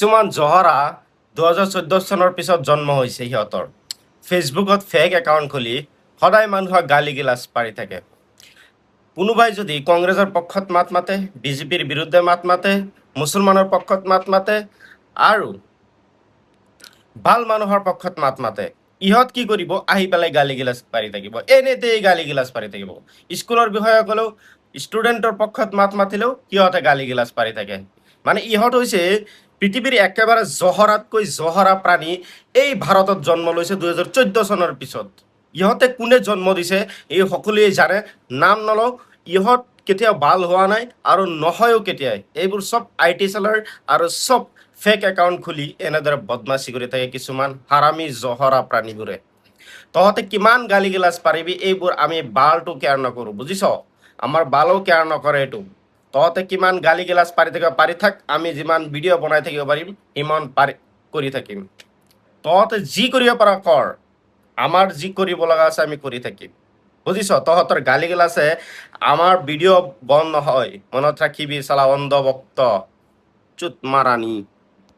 কিছুমান জহৰা 2014 চনৰ পিছত জন্ম হৈছে সিহঁতৰ ফেচবুকত ফেক একাউণ্ট খুলি সদায় মানুহক গালি গিলাচ পাৰি থাকে। কোনোবাই যদি কংগ্ৰেছৰ পক্ষত মাত মাতে, বিজেপিৰ বিৰুদ্ধে মাত মাতে, মুছলমানৰ পক্ষত মাত মাতে আৰু ভাল মানুহৰ পক্ষত মাত মাতে, ইহঁত কি কৰিব? আহি পেলাই গালি গিলাচ পাৰি থাকিব, এনেতেই গালি গিলাচ পাৰি থাকিব। স্কুলৰ বিষয়াসকলেও ষ্টুডেণ্টৰ পক্ষত মাত মাতিলেও সিহঁতে গালি গিলাচ পাৰি থাকে। মানে ইহঁত হৈছে পৃথিৱীৰ একেবাৰে জহৰাতকৈ জহৰা প্ৰাণী। এই ভাৰতত জন্ম লৈছে 2014 চনৰ পিছত। ইহঁতে কোনে জন্ম দিছে এই সকলোৱে জানে, নাম নলওঁ। ইহঁত কেতিয়াও ভাল হোৱা নাই আৰু নহয়ও কেতিয়াই। এইবোৰ চব IT চেলাৰ আৰু চব ফেক একাউণ্ট খুলি এনেদৰে বদমাচি কৰি থাকে কিছুমান হাৰামী জহৰা প্ৰাণীবোৰে। তহঁতে কিমান গালি গিলাচ পাৰিবি, এইবোৰ আমি বালটো কেয়াৰ নকৰোঁ, বুজিছ? আমাৰ বালো কেয়াৰ নকৰে এইটো। তহঁতে কিমান গালি গিলাচ পাৰি থাকিব পাৰি থাক, আমি যিমান ভিডিঅ' বনাই থাকিব পাৰিম সিমান পাৰি কৰি থাকিম। তহঁতে যি কৰিব পাৰ কৰ, আমাৰ যি কৰিব লগা আছে আমি কৰি থাকিম, বুজিছ? তহঁতৰ গালি গিলাচে আমাৰ ভিডিঅ' বন্ধ নহয়, মনত ৰাখিবি চালা অন্ধ ভক্ত চুত মাৰানি।